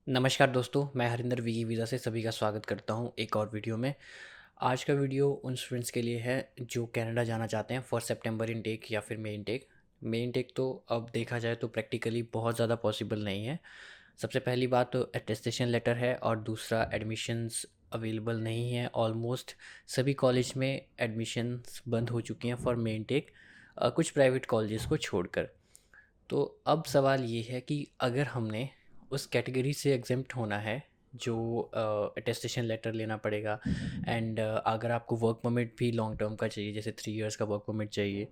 नमस्कार दोस्तों, मैं हरिंदर वीगी वीज़ा से सभी का स्वागत करता हूं एक और वीडियो में। आज का वीडियो उन स्टूडेंट्स के लिए है जो कनाडा जाना चाहते हैं फॉर सितंबर इनटेक या फिर मई इनटेक। मई इनटेक तो अब देखा जाए तो प्रैक्टिकली बहुत ज़्यादा पॉसिबल नहीं है। सबसे पहली बात तो अटेस्टेशन लेटर है और दूसरा एडमिशन्स अवेलेबल नहीं है। ऑलमोस्ट सभी कॉलेज में एडमिशन्स बंद हो चुकी हैं फॉर मई इनटेक, कुछ प्राइवेट कॉलेजेस को छोड़कर। तो अब सवाल ये है कि अगर हमने उस कैटेगरी से एग्जेम्प्ट होना है जो अटेस्टेशन लेटर लेना पड़ेगा, एंड अगर आपको वर्क परमिट भी लॉन्ग टर्म का चाहिए, जैसे 3 इयर्स का वर्क परमिट चाहिए,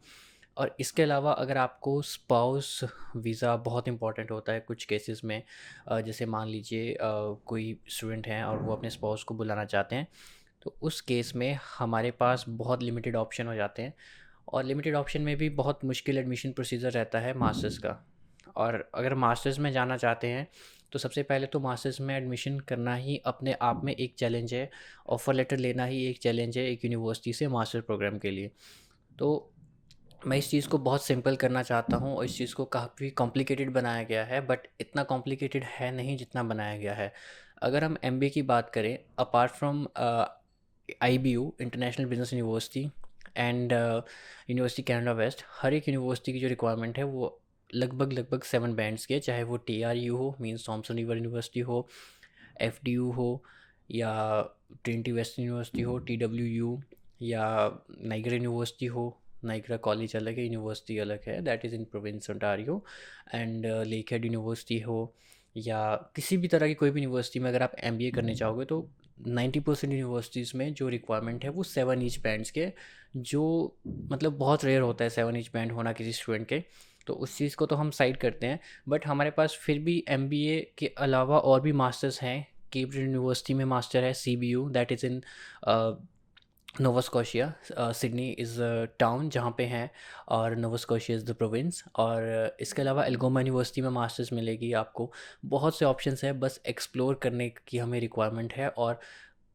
और इसके अलावा अगर आपको स्पाउस वीज़ा बहुत इंपॉर्टेंट होता है कुछ केसेस में। जैसे मान लीजिए कोई स्टूडेंट हैं और वो अपने स्पाउस को बुलाना चाहते हैं, तो उस केस में हमारे पास बहुत लिमिटेड ऑप्शन हो जाते हैं। और लिमिटेड ऑप्शन में भी बहुत मुश्किल एडमिशन प्रोसीजर रहता है मास्टर्स का। और अगर मास्टर्स में जाना चाहते हैं तो सबसे पहले तो मास्टर्स में एडमिशन करना ही अपने आप में एक चैलेंज है। ऑफ़र लेटर लेना ही एक चैलेंज है एक यूनिवर्सिटी से मास्टर प्रोग्राम के लिए। तो मैं इस चीज़ को बहुत सिंपल करना चाहता हूँ और इस चीज़ को काफ़ी कॉम्प्लिकेटेड बनाया गया है, बट इतना कॉम्प्लिकेटेड है नहीं जितना बनाया गया है। अगर हम एमबीए की बात करें, apart from IBU international business university and university Canada west, हर एक यूनिवर्सिटी की जो रिक्वायरमेंट है वो लगभग 7 बैंड्स के, चाहे वो टीआरयू हो, मीन्स थॉमसन रिवर यूनिवर्सिटी हो, एफडीयू हो, या ट्रिनिटी वेस्टर्न यूनिवर्सिटी हो, टीडब्ल्यूयू, या नाइगरा यूनिवर्सिटी हो। नाइगरा कॉलेज अलग है, यूनिवर्सिटी अलग है, that is in province Ontario. And Lakehead university हो, या किसी भी तरह की कोई भी यूनिवर्सिटी में अगर आप एमबीए करने चाहोगे तो 90% यूनिवर्सिटीज़ में जो रिक्वायरमेंट है वो 7 ईच बैंड्स के, जो मतलब बहुत रेयर होता है 7 ईच बैंड होना किसी स्टूडेंट के। तो उस चीज़ को तो हम साइड करते हैं, बट हमारे पास फिर भी एमबीए के अलावा और भी मास्टर्स हैं। केम्ब्रिज यूनिवर्सिटी में मास्टर है CBU, that is in Nova Scotia. Sydney is town जहाँ पे हैं, और नोवा स्कॉशिया इज़ द प्रोविंस। और इसके अलावा एल्गोमा यूनिवर्सिटी में मास्टर्स मिलेगी आपको। बहुत से ऑप्शंस हैं, बस एक्सप्लोर करने की हमें रिक्वायरमेंट है। और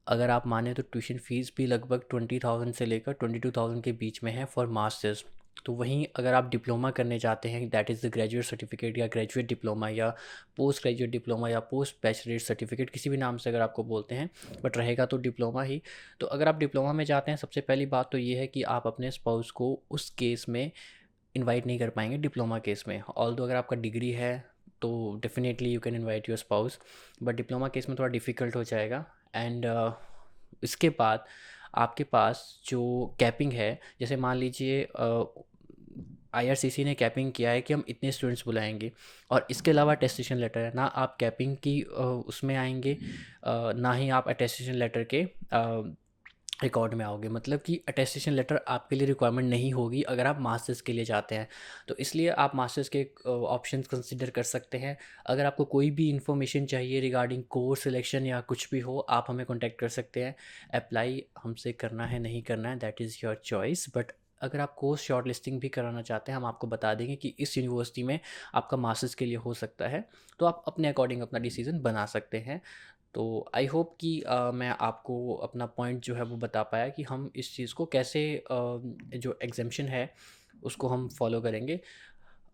अगर आप माने तो ट्यूशन फ़ीस भी लगभग 20,000 से लेकर 22,000 के बीच में है फॉर मास्टर्स। तो वहीं अगर आप डिप्लोमा करने चाहते हैं, that is the graduate certificate या ग्रेजुएट डिप्लोमा या पोस्ट ग्रेजुएट डिप्लोमा या पोस्ट बैचलर सर्टिफिकेट, किसी भी नाम से अगर आपको बोलते हैं, बट रहेगा तो डिप्लोमा ही। तो अगर आप डिप्लोमा में जाते हैं, सबसे पहली बात तो ये है कि आप अपने स्पाउस को उस केस में इनवाइट नहीं कर पाएंगे डिप्लोमा केस में। ऑल्दो अगर आपका डिग्री है तो definitely you can invite your spouse, but diploma case में थोड़ा डिफ़िकल्ट हो जाएगा। एंड इसके बाद आपके पास जो कैपिंग है, जैसे मान लीजिए आईआरसीसी ने कैपिंग किया है कि हम इतने स्टूडेंट्स बुलाएंगे, और इसके अलावा अटेस्टेशन लेटर है ना, आप कैपिंग की उसमें आएंगे, ना ही आप अटेस्टेशन लेटर के रिकॉर्ड में आओगे। मतलब कि अटेस्टेशन लेटर आपके लिए रिक्वायरमेंट नहीं होगी अगर आप मास्टर्स के लिए जाते हैं। तो इसलिए आप मास्टर्स के ऑप्शंस कंसिडर कर सकते हैं। अगर आपको कोई भी इन्फॉर्मेशन चाहिए रिगार्डिंग कोर्स सिलेक्शन या कुछ भी हो, आप हमें कॉन्टैक्ट कर सकते हैं। अप्लाई हमसे करना है नहीं करना है that is your choice, but अगर आप कोर्स शॉर्ट लिस्टिंग भी कराना चाहते हैं, हम आपको बता देंगे कि इस यूनिवर्सिटी में आपका मास्टर्स के लिए हो सकता है, तो आप अपने अकॉर्डिंग अपना डिसीज़न बना सकते हैं। तो आई होप कि मैं आपको अपना पॉइंट जो है वो बता पाया कि हम इस चीज़ को कैसे जो एग्ज़म्पशन है उसको हम फॉलो करेंगे।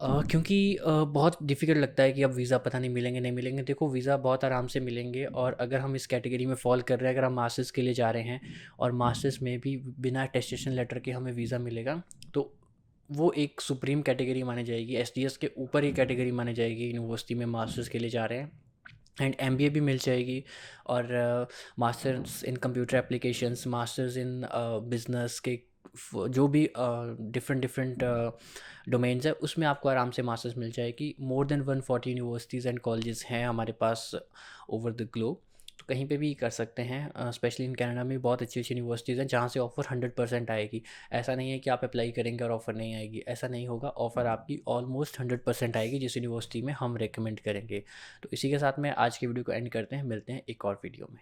क्योंकि बहुत डिफ़िकल्ट लगता है कि अब वीज़ा पता नहीं मिलेंगे नहीं मिलेंगे। देखो, वीज़ा बहुत आराम से मिलेंगे, और अगर हम इस कैटेगरी में फ़ॉल कर रहे हैं, अगर हम मास्टर्स के लिए जा रहे हैं और मास्टर्स में भी बिना अटेस्टेशन लेटर के हमें वीज़ा मिलेगा, तो वो एक सुप्रीम कैटेगरी मानी जाएगी, एसडीएस के ऊपर ही कैटेगरी मानी जाएगी यूनिवर्सिटी में मास्टर्स के लिए जा रहे हैं। एंड एमबीए भी मिल जाएगी, और masters in computer applications, masters in business के जो भी डिफरेंट डिफरेंट डोमेन्स है उसमें आपको आराम से मास्टर्स मिल जाएगी। More than 140 universities and colleges हैं हमारे पास ओवर द ग्लोब, तो कहीं पे भी कर सकते हैं। स्पेशली इन कनाडा में बहुत अच्छी अच्छी यूनिवर्सिटीज़ हैं जहाँ से ऑफ़र 100% आएगी। ऐसा नहीं है कि आप अप्लाई करेंगे और ऑफ़र नहीं आएगी, ऐसा नहीं होगा। ऑफ़र आपकी ऑलमोस्ट 100% आएगी जिस यूनिवर्सिटी में हम रेकमेंड करेंगे। तो इसी के साथ में आज की वीडियो को एंड करते हैं, मिलते हैं एक और वीडियो में।